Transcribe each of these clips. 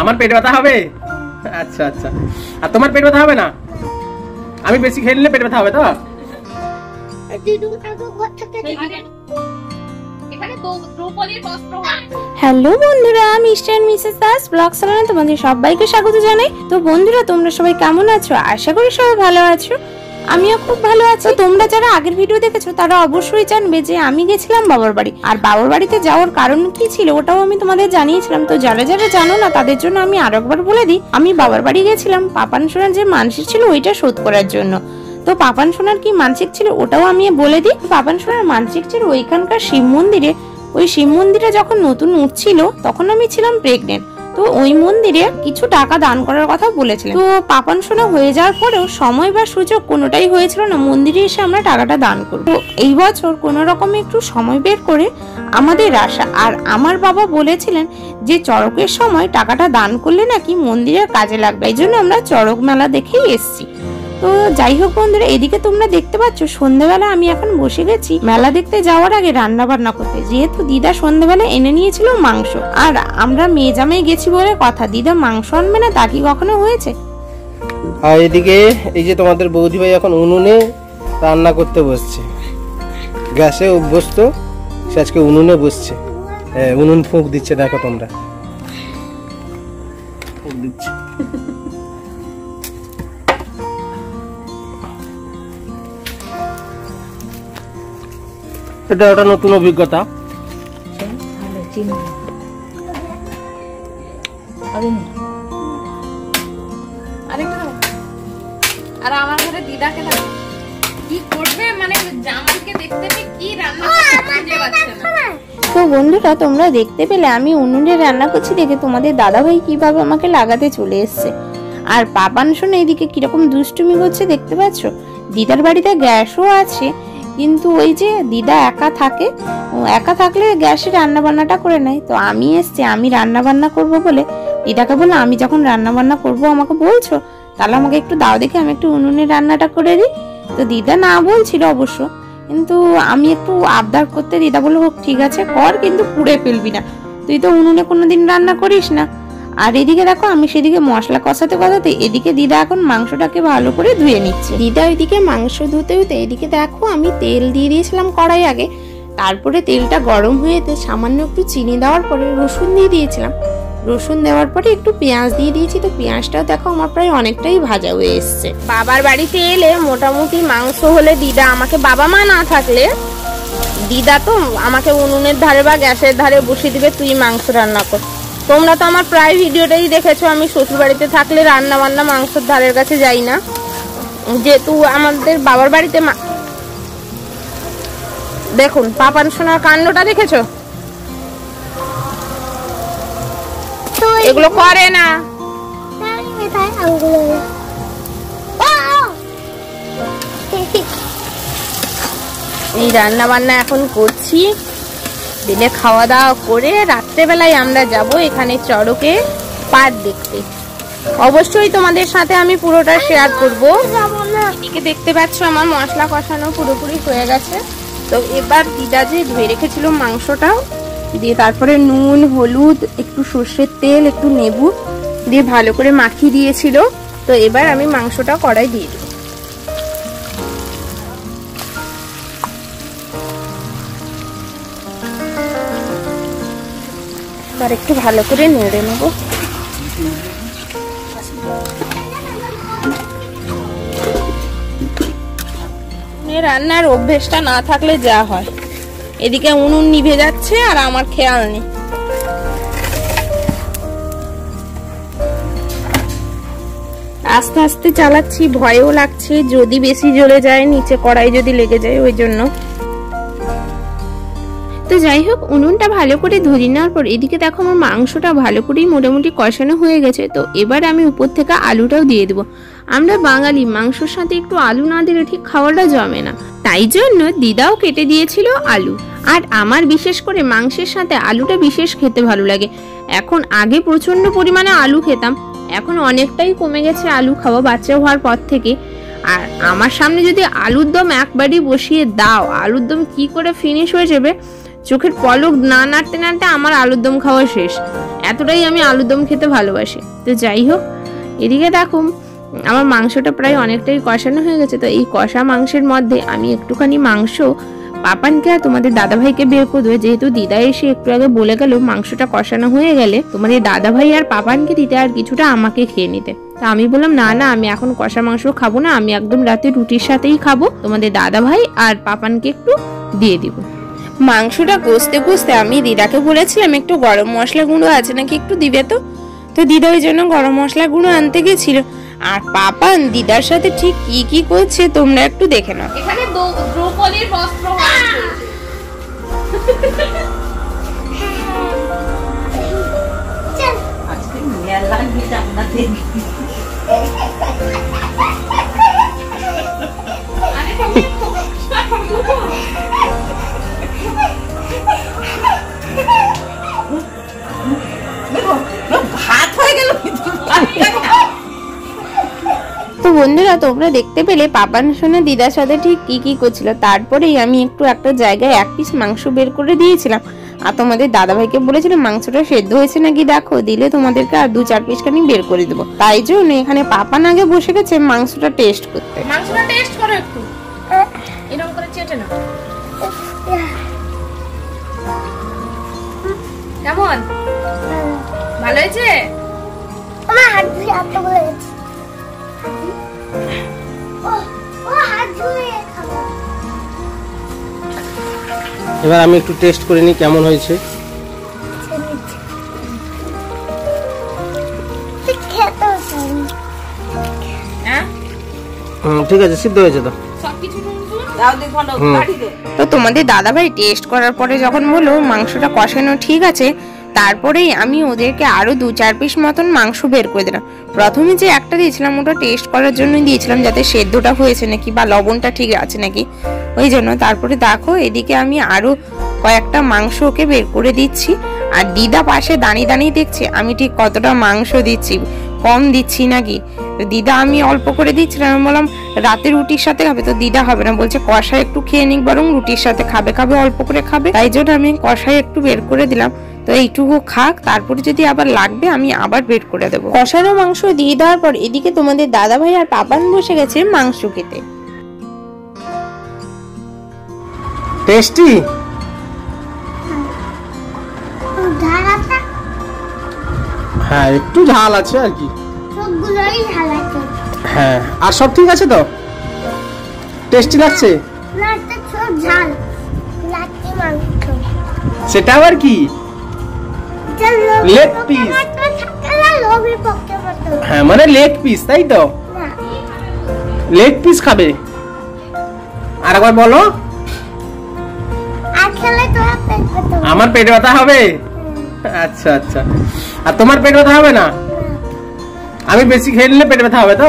আমার পেট ব্যথা হবে? আচ্ছা আচ্ছা, আর তোমার পেট ব্যথা হবে না? আমি বেশি খেয়ে নিলে পেট ব্যথা হবে তো? হ্যালো বন্ধুরা, mister and Mrs Das blog চ্যানেলে তোমাদের সবাইকে স্বাগত জানাই। তো বন্ধুরা, তোমরা সবাই কেমন আছো? আশা করি সবাই ভালো আছো। আমিও খুব ভালো আছি। তোমরা যারা আগের ভিডিও দেখেছো তারা অবশ্যই জানবে যে আমি গেছিলাম বাবার বাড়ি, আর বাবার বাড়িতে যাওয়ার কারণ কি ছিল ওটাও আমি তোমাদের জানিয়েছিলাম। তো যারা যারা জানো না তাদের জন্য আমি আরো একবার বলে দিই, আমি বাবার বাড়ি গেছিলাম পাপান সোনার যে মানসিক ছিল ওইটা শোধ করার জন্য। তো পাপান সোনার কি মানসিক ছিল ওটাও আমি বলে দিই। পাপান সোনার মানসিক ছিল ওইখানকার শিব মন্দিরে। ওই শিব মন্দিরে যখন নতুন উঠছিল তখন আমি ছিলাম প্রেগনেন্ট। তো ওই মন্দিরে কিছু টাকা দান করার কথা বলেছিলেন। তো পাপান সোনা হয়ে যাওয়ার পরেও সময় বা সুযোগ কোনোটাই হয়েছিল না মন্দিরে এসে আমরা টাকাটা দান করবো। এই বছর কোনো রকমে একটু সময় বের করে আমাদের আশা, আর আমার বাবা বলেছিলেন যে চড়কের সময় টাকাটা দান করলে নাকি মন্দিরের কাজে লাগবে, এই জন্য আমরা চড়ক মেলা দেখেই এসছি। তো যাই হোক বন্ধুরা, এদিকে তোমরা দেখতে পাচ্ছ সন্ধ্যাবেলা আমি এখন বসে গেছি মেলা দেখতে যাওয়ার আগে রান্না বান্না করতে, যেহেতু দিদা সন্ধ্যাবেলা এনে নিয়েছিল মাংস, আর আমরা মেয়ে জামাই গেছি বলে কথা, দিদা মাংস আনবে না তা কি কখনো হয়েছে? আর এদিকে এই যে তোমাদের বৌদি ভাই এখন উনুনে রান্না করতে বসছে, গ্যাসে অভ্যস্ত, সে আজকে উনুনে বসছে। হ্যাঁ, উনুন ফুঁক দিচ্ছে, দেখো তোমরা ফুঁক দিচ্ছে। এটা একটা নতুন অভিজ্ঞতা। আর আমার ঘরে দিদাকে কি করবে, মানে জামাইকে দেখতে কি রান্না করতে পারছে না। তো বন্ধুরা, তোমরা দেখতে পেলে আমি উনুনে রান্না করছি দেখে তোমাদের দাদা ভাই কিভাবে আমাকে লাগাতে চলে এসছে। আর পাপান শোনা এদিকে কিরকম দুষ্টুমি করছে দেখতে পাচ্ছ। দিদার বাড়িতে গ্যাসও আছে, কিন্তু ওই যে দিদা একা থাকে, একা থাকলে গ্যাসে রান্না বান্নাটা করে নেয়। তো আমি এসছি, আমি রান্না বান্না করব বলে দিদাকে বললাম আমি যখন রান্না বান্না করব আমাকে বলছো, তাহলে আমাকে একটু দাও দেখে আমি একটু উনুনে রান্নাটা করে দিই। তো দিদা না বলছিল অবশ্য, কিন্তু আমি একটু আবদার করতে দিদা বললো হোক ঠিক আছে কর, কিন্তু পুড়ে ফেলবি না, তুই তো উনুনে কোনোদিন রান্না করিস না। আর এদিকে দেখো আমি সেদিকে মশলা কষাতে কষাতে এদিকে দিদা এখন মাংসটাকে ভালো করে ধুয়ে নিচ্ছে। দিদা ওইদিকে মাংস ধুতে ধুতে এদিকে দেখো আমি তেল দিয়ে দিয়েছিলাম কড়াই আগে, তারপরে তেলটা গরম হয়েতে সামান্য একটু চিনি দেওয়ার পরে রসুন দিয়ে দিয়েছিলাম, রসুন দেওয়ার পরে একটু পেঁয়াজ দিয়ে দিয়েছি। তো পেঁয়াজটাও দেখো আমার প্রায় অনেকটাই ভাজা হয়ে এসছে। বাবার বাড়িতে এলে মোটামুটি মাংস হলে দিদা আমাকে, বাবা মা না থাকলে দিদা তো আমাকে উনুনের ধারে বা গ্যাসের ধারে বসিয়ে দিবে, তুই মাংস রান্না কর। তোমরা তো আমার প্রায় ভিডিওটাই দেখেছো, আমি শ্বশুর বাড়িতে থাকলে রান্না বান্না মাংসের ধারের কাছে যাই না, যেহেতু আমাদের বাবার বাড়িতে। দেখুন পাপান সোনার কাণ্ডটা দেখেছো, এগুলো করে না। এই রান্না বান্না এখন করছি, দিনে খাওয়া দাওয়া করে রাত্রেবেলায় আমরা যাব এখানে চড়কে পাট দেখতে। অবশ্যই তোমাদের সাথে আমি পুরোটা শেয়ার করব। এদিকে দেখতে পাচ্ছ আমার মশলা কষানো পুরোপুরি হয়ে গেছে। তো এবার দিদা যে ধুয়ে রেখেছিল মাংসটাও দিয়ে তারপরে নুন হলুদ একটু সর্ষের তেল একটু লেবু দিয়ে ভালো করে মাখিয়ে দিয়েছিল। তো এবার আমি মাংসটা কড়াই দিয়ে দেব। এবার একটু ভালো করে নেড়ে নেব। রান্নার অভ্যেসটা না থাকলে যা হয়, এদিকে উনুন নিভে যাচ্ছে আর আমার খেয়াল নেই। আস্তে আস্তে চালাচ্ছি, ভয়ও লাগছে যদি বেশি জ্বলে যায়, নিচে কড়াই যদি লেগে যায় ওই জন্য। তো যাই হোক উনুনটা ভালো করে ধরিয়ে নেওয়ার পর এদিকে দেখো আমার মাংসটা ভালো করেই মোটামুটি কষানো হয়ে গেছে। তো এবার আমি উপর থেকে আলুটাও দিয়ে দেবো। আমরা বাঙালি, মাংসের সাথে একটু আলু না দিলে ঠিক খাওয়াটা জমে না, তাই জন্য দিদাও কেটে দিয়েছিল আলু। আর আমার বিশেষ করে মাংসের সাথে আলুটা বিশেষ খেতে ভালো লাগে। এখন আগে প্রচন্ড পরিমাণে আলু খেতাম, এখন অনেকটাই কমে গেছে আলু খাওয়া বাচ্চা হওয়ার পর থেকে। আর আমার সামনে যদি আলুর দম একবারই বসিয়ে দাও, আলুর দম কি করে ফিনিশ হয়ে যাবে চোখের পলক না নাড়তে নাড়তে আমার আলুর দম খাওয়া শেষ। এতটাই আমি আলুর দম খেতে ভালোবাসি। তো যাই হোক, এদিকে দেখো আমার মাংসটা প্রায় অনেকটাই কষানো হয়ে গেছে। তো এই কষা মাংসের মধ্যে আমি একটুখানি মাংস পাপানকে আর তোমাদের দাদাভাইকে বের করে দেবে, যেহেতু দিদা এসে একটু আগে বলে গেল মাংসটা কষানো হয়ে গেলে তোমাদের দাদাভাই আর পাপানকে দিতে আর কিছুটা আমাকে খেয়ে নিতে। তা আমি বললাম না না, আমি এখন কষা মাংস খাবো না, আমি একদম রাতে রুটির সাথেই খাবো, তোমাদের দাদাভাই আর পাপানকে একটু দিয়ে দিব। মাংসটা কষতে কষতে আমি দিদাকে বলেছিলাম একটু গরম মশলা গুঁড়ো আছে নাকি একটু দিবে। তো দিদা ওই জন্য গরম মশলা গুঁড়ো আনতে গেছিল। আর পাপান দিদার সাথে ঠিক কি কি করছে তোমরা একটু দেখে নাও। এখানে দ্রৌপদীর বস্ত্র আজকে মেলা গিয়ে আমরা দেখি। ভাত হয়ে গেল। তো বন্ধুরা তোমরা দেখতে পেলে পাপান সোনা দিদার সাথে ঠিক কি কি করছিল। তারপরেই আমি একটু একটা জায়গায় এক পিস মাংস বের করে দিয়েছিলাম আর তোমাদের দাদাভাইকে বলেছিলাম মাংসটা সেদ্ধ হয়েছে নাকি দেখো, দিলে তোমাদেরকে আর 2-4 পিস খানি বের করে দেবো। তাই জন্য এখানে পাপান আগে বসে গেছে মাংসটা টেস্ট করতে। মাংসটা টেস্ট করো একটু, এরকম করে চেটে নাও। কেমন, ভালো হয়েছে? আমার হাত ধুয়ে এত বলে গেছে। এবার আমি একটু টেস্ট করে নিই কেমন হয়েছে। ঠিক আছে, সিদ্ধ হয়েছে তো। তো তোমাদের দাদাভাই টেস্ট করার পরে যখন বললো মাংসটা কষানো ঠিক আছে, তারপরেই আমি ওদেরকে আরো 2-4 পিস মতন মাংস বের করে দিলাম। প্রথমে যে একটা দিয়েছিলাম ওটা টেস্ট করার জন্য দিয়েছিলাম, যাতে সেদ্ধটা হয়েছে নাকি বা লবণটা ঠিক আছে নাকি, ওই জন্য। তারপরে দেখো এদিকে আমি আরো কয়েকটা মাংস ওকে বের করে দিচ্ছি। আর দিদা পাশে দাঁড়িয়ে দাঁড়িয়ে দেখছে আমি ঠিক কতটা মাংস দিচ্ছি, কম দিচ্ছি নাকি। দিদা আমি অল্প করে দিচ্ছিলাম, আমি বললাম রাতে রুটির সাথে খাবে, তো দিদা হবে না, বলছে কষা একটু খেয়ে নিক, বরং রুটির সাথে খাবে অল্প করে খাবে। তাই জন্য আমি কষাই একটু বের করে দিলাম। তো এইটুকু খাক, তারপরে যদি আবার লাগবে আমি আবার বের করে দেবো। কষানো মাংস দিয়ে দেওয়ার পর এদিকে তোমাদের দাদাভাই আর পাপান বসে গেছে মাংস খেতে। টেস্টি? হ্যাঁ একটু ঝাল আছে আর কি। সবগুলোই ঝাল আছে। হ্যাঁ আর সব ঠিক আছে তো? টেস্টি লাগছে? না, এটা সব ঝাল লাগছে মাংস। সেটা আবার কি? Leg piece. হ্যাঁ মানে লেগ পিস, তাই তো? লেগ পিস খাবে? আর একবার বলো। আমার পেটে ব্যথা হবে? আচ্ছা আচ্ছা। আর তোমার পেট ব্যথা হবে না? আমি বেশি খেয়ে নিলে পেট ব্যথা হবে তো?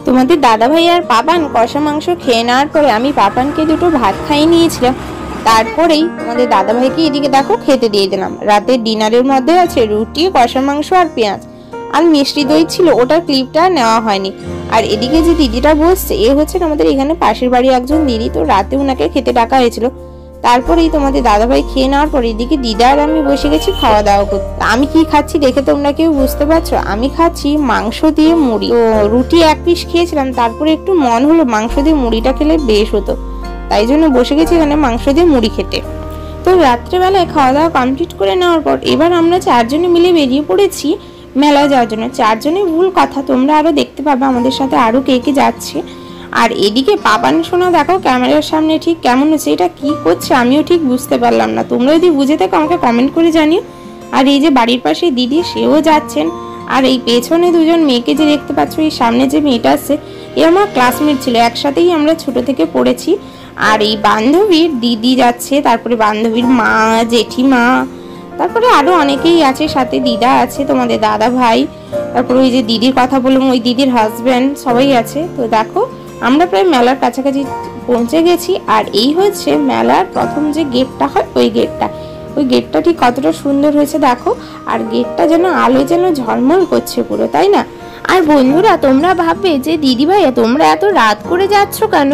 তোমাদের দাদাভাই আর পাপান কষা মাংস খেয়ে নেওয়ার পরে আমি পাপানকে দুটো ভাত খাইয়ে নিয়েছিলাম। তারপরেই তোমাদের দাদাভাইকে এদিকে দেখো খেতে দিয়ে দিলাম। রাতের ডিনারের মধ্যে আছে রুটি, কষা মাংস আর পেঁয়াজ, আর মিষ্টি দই ছিল, ওটার ক্লিপটা নেওয়া হয়নি। আর এদিকে যে দিদিটা বসছে এ হচ্ছে আমাদের এখানে পাশের বাড়ি একজন দিদি, তো রাতে ওনাকে খেতে ডাকা হয়েছিল। তারপরেই তোমাদের দাদাভাই খেয়ে নেওয়ার পর এদিকে দিদা আর আমি বসে গেছি খাওয়া দাওয়া করতে। আমি কি খাচ্ছি দেখে তোমরা কেউ বুঝতে পারছো? আমি খাচ্ছি মাংস দিয়ে মুড়ি। তো রুটি 1 পিস খেয়েছিলাম, তারপরে একটু মন হলো মাংস দিয়ে মুড়িটা খেলে বেশ হতো, তাই জন্য বসে গেছি এখানে মাংস দিয়ে মুড়ি খেতে। তো রাত্রেবেলায় খাওয়া দাওয়া কমপ্লিট করে নেওয়ার পর এবার আমরা 4 জনে মিলে বেরিয়ে পড়েছি মেলায় যাওয়ার জন্য। 4 জনের ভুল কথা, তোমরা আরো দেখতে পাবে আমাদের সাথে আরো কে কে যাচ্ছে। আর এদিকে পাপান সোনা দেখো ক্যামেরার সামনে ঠিক কেমন হচ্ছে, এটা কি করছে আমিও ঠিক বুঝতে পারলাম না। তোমরা যদি বুঝে থাকো আমাকে কমেন্ট করে জানিও। আর এই যে বাড়ির পাশে দিদি সেও যাচ্ছেন। আর এই পেছনে 2 জন মেয়েকে যে দেখতে পাচ্ছ, এই সামনে যে মেয়েটা আছে এ আমার ক্লাসমেট ছিল, একসাথেই আমরা ছোট থেকে পড়েছি। আর এই বান্ধবীর দিদি যাচ্ছে, তারপরে বান্ধবীর মা, জেঠিমা, তারপরে আরো অনেকেই আছে, সাথে দিদা আছে, তোমাদের দাদা ভাই, তারপরে ওই যে দিদির কথা বললাম ওই দিদির হাজবেন্ড, সবাই আছে। তো দেখো আমরা প্রায় মেলার কাছাকাছি পৌঁছে গেছি। আর এই হচ্ছে মেলার প্রথম যে গেটটা হয় ওই গেটটা ঠিক কতটা সুন্দর হয়েছে দেখো। আর গেটটা যেন আলো যেন ঝলমল করছে পুরো, তাই না? আর বন্ধুরা তোমরা ভাববে যে দিদি ভাইয়া তোমরা এত রাত করে যাচ্ছ কেন?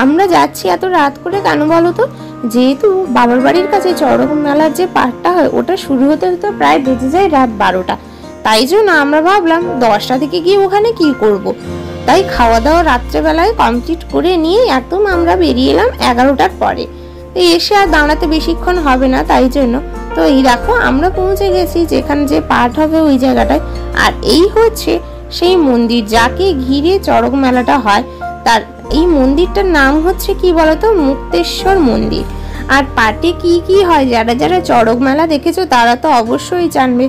আমরা যাচ্ছি এত রাত করে কেন বলো তো? যেহেতু বাবার বাড়ির কাছে চড়ক মেলার যে পাঠটা হয় ওটা শুরু হতে হতে প্রায় বেজে যায় রাত 12টা। তাই জন্য আমরা ভাবলাম 10টা থেকে গিয়ে ওখানে কি করব। তাই খাওয়া দাওয়া রাত্রেবেলায় কমপ্লিট করে নিয়ে একদম আমরা বেরিয়ে এলাম 11টার পরে। এসে আর দাঁড়াতে বেশিক্ষণ হবে না, তাই জন্য তো এই দেখো আমরা পৌঁছে গেছি যেখানে যে পাঠ হবে ওই জায়গাটায়। আর এই হচ্ছে সেই মন্দির যাকে ঘিরে চড়ক মেলাটা হয়। তার এই মন্দিরটার নাম হচ্ছে কি বলতো, মুক্তেশ্বর মন্দির। আর পাটে কি কি হয় যারা যারা চড়ক মেলা দেখেছো তারা তো অবশ্যই জানবে।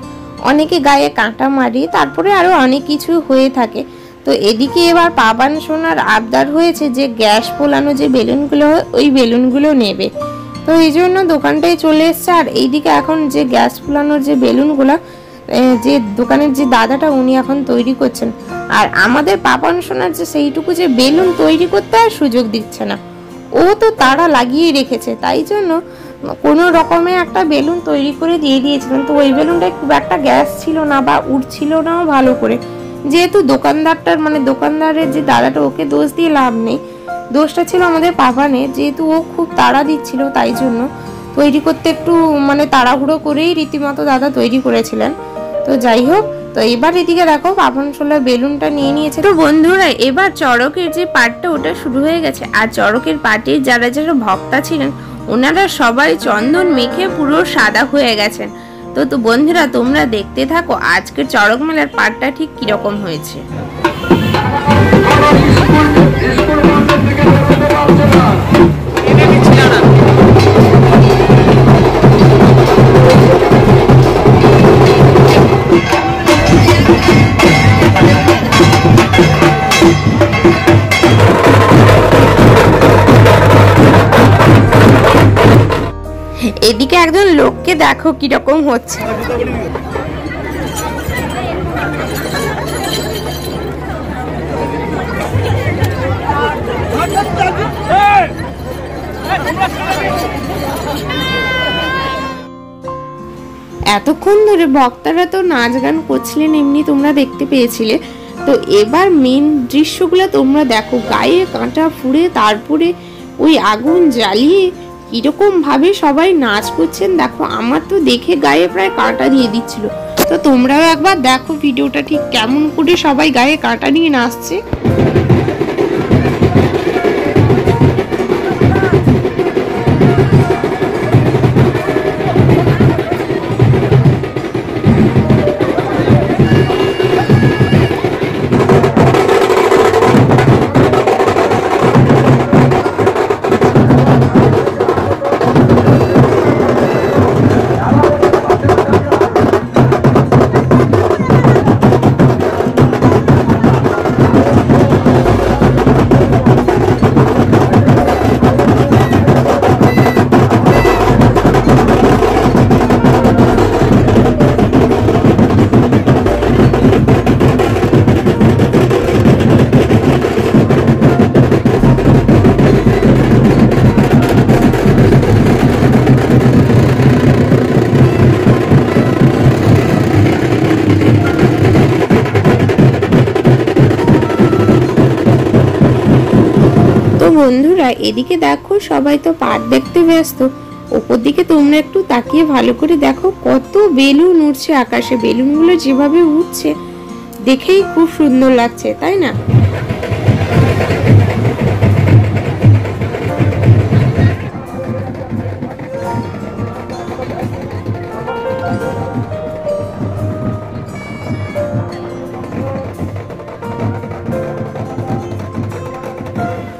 অনেকে গায়ে কাঁটা মারি, তারপরে আরো অনেক কিছু হয়ে থাকে। তো এদিকে এবার পাবান সোনার আবদার হয়েছে যে গ্যাস পোলানো যে বেলুনগুলো ওই বেলুনগুলো নেবে, তো এই জন্য দোকানটায় চলে এসছে। আর এইদিকে এখন যে গ্যাস পোলানোর যে বেলুনগুলো যে দোকানের যে দাদাটা উনি এখন তৈরি করছেন। আর আমাদের পাবান সোনার যে সেইটুকু যে বেলুন তৈরি করতে আর সুযোগ দিচ্ছে না, ও তো তারা লাগিয়ে রেখেছে, তাই জন্য কোনো রকমে একটা বেলুন তৈরি করে দিয়ে দিয়েছিলেন। তো ওই বেলুনটায় খুব একটা গ্যাস ছিল না বা উঠছিল নাও ভালো করে, যেহেতু দোকানদারটার মানে দোকানদারের যে দাদাটা ওকে দোষ দিয়ে লাভ নেই, দোষটা ছিল আমাদের পাবানের, যেহেতু ও খুব তাড়া দিচ্ছিল তাই জন্য তৈরি করতে একটু মানে তাড়াহুড়ো করেই রীতিমতো দাদা তৈরি করেছিলেন। তো যাই হোক, তো এবার এদিকে দেখো পাবন সোলার বেলুনটা নিয়ে নিয়েছে। তো বন্ধুরা এবার চড়কের যে পাটটা ওটা শুরু হয়ে গেছে। আর চড়কের পাটের যারা যারা ভক্তা ছিলেন ওনারা সবাই চন্দন মেখে পুরো সাদা হয়ে গেছেন। তো বন্ধুরা তোমরা দেখতে থাকো আজকের চড়ক মেলার পাটটা ঠিক কিরকম হয়েছে। এদিকে একজন লোককে দেখো কিরকম হচ্ছে। এতক্ষণ ধরে ভক্তরা তো নাচ গান করছিলেন, এমনি তোমরা দেখতে পেয়েছিলে। তো এবার মেন দৃশ্যগুলো তোমরা দেখো, গায়ে কাঁটা ফুড়ে তারপরে ওই আগুন জ্বালিয়ে কিরকম ভাবে সবাই নাচ করছেন দেখো। আমার তো দেখে গায়ে প্রায় কাঁটা দিয়ে দিচ্ছিল। তো তোমরাও একবার দেখো ভিডিওটা ঠিক কেমন করে সবাই গায়ে কাঁটা নিয়ে নাচছে। বন্ধুরা এদিকে দেখো সবাই তো পাট দেখতে ব্যস্ত, ওপর দিকে তোমরা একটু তাকিয়ে ভালো করে দেখো কত বেলুন উঠছে আকাশে। বেলুনগুলো যেভাবে উঠছে দেখেই খুব সুন্দর লাগছে, তাই না?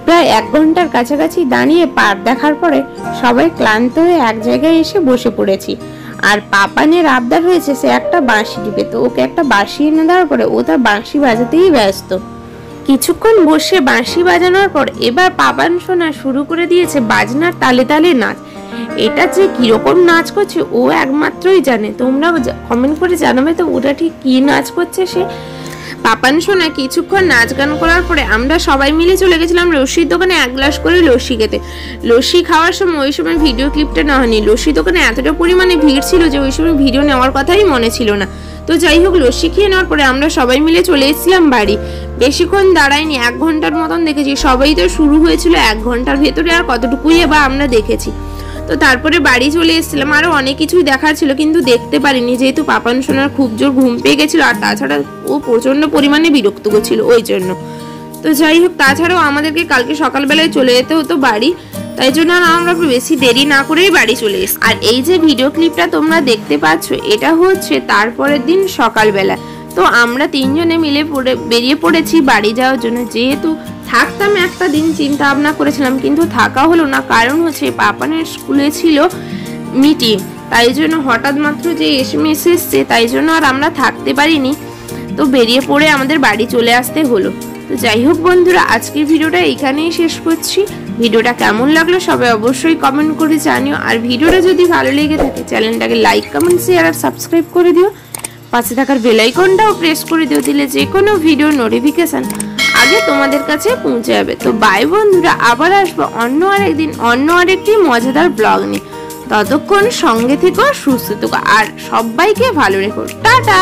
প্রায় 1 ঘন্টার কাছাকাছি দাঁড়িয়ে পাট দেখার পরে সবাই ক্লান্ত হয়ে এক জায়গায় এসে বসে পড়েছি। আর পাপানের আবদার হয়েছে সে একটা বাঁশি দিবে, তো ওকে একটা বাঁশি এনে দেওয়ার পরে ও তার বাঁশি বাজাতেই ব্যস্ত। কিছুক্ষণ বসে বাঁশি বাজানোর পর এবার পাপান সোনা শুরু করে দিয়েছে বাজনার তালে তালে নাচ। এটা যে কিরকম নাচ করছে ও একমাত্রই জানে, তোমরা কমেন্ট করে জানাবে তো ওটা ঠিক কি নাচ করছে সে। পাপান সোনা কিছুক্ষণ নাচ গান করার পরে আমরা সবাই মিলে চলে গেছিলাম লস্যির দোকানে 1 গ্লাস করে লস্যি খেতে। লস্যি খাওয়ার সময় ওই সময় ভিডিও ক্লিপটা নেওয়া হয়নি, লস্যির দোকানে এতটা পরিমাণে ভিড় ছিল যে ওই সময় ভিডিও নেওয়ার কথাই মনে ছিল না। তো যাই হোক, লস্যি খেয়ে নেওয়ার পরে আমরা সবাই মিলে চলে এসেছিলাম বাড়ি। বেশিক্ষণ দাঁড়াইনি, 1 ঘন্টার মতন দেখেছি। সবাই তো শুরু হয়েছিল 1 ঘন্টার ভেতরে, আর কতটুকুই বা আমরা দেখেছি। তো তারপরে বাড়ি চলে এসেছিলাম, আরও অনেক কিছুই দেখার ছিল কিন্তু দেখতে পারিনি, যেহেতু পাপান সোনার খুব জোর ঘুম পেয়ে গেছিলো, আর তাছাড়া ও প্রচণ্ড পরিমাণে বিরক্ত করছিল ওই জন্য। তো যাই হোক, তাছাড়াও আমাদেরকে কালকে সকালবেলায় চলে যেতে হতো বাড়ি, তাই জন্য আমরা বেশি দেরি না করেই বাড়ি চলে এসেছি। আর এই যে ভিডিও ক্লিপটা তোমরা দেখতে পাচ্ছ, এটা হচ্ছে তারপরের দিন সকালবেলা। তো আমরা 3 জনে মিলে বেরিয়ে পড়েছি বাড়ি যাওয়ার জন্য। যেহেতু থাকতাম একটা দিন চিন্তা ভাবনা করেছিলাম, কিন্তু থাকা হলো না, কারণ হচ্ছে পাপানের স্কুলে ছিল মিটিং, তাই জন্য হঠাৎ মাত্র যে এসএমএস এসছে, তাই জন্য আর আমরা থাকতে পারিনি। তো বেরিয়ে পড়ে আমাদের বাড়ি চলে আসতে হলো। তো যাই হোক বন্ধুরা, আজকের ভিডিওটা এইখানেই শেষ করছি। ভিডিওটা কেমন লাগলো সবাই অবশ্যই কমেন্ট করে জানিও, আর ভিডিওটা যদি ভালো লেগে থাকে চ্যানেলটাকে লাইক, কমেন্ট, শেয়ার আর সাবস্ক্রাইব করে দিও। পাশে থাকার বেল আইকনটাও প্রেস করে দিও, দিলে যে কোনো ভিডিও নোটিফিকেশন আগে তোমাদের কাছে পৌঁছে যাবে। তো বাই বন্ধুরা, আবার আসবো অন্য আরেকদিন অন্য আরেকটি মজাদার ব্লগ নিয়ে। ততক্ষণ সঙ্গে থেকো, সুস্থ থেকো আর সবাইকে ভালো রেখো। টাটা।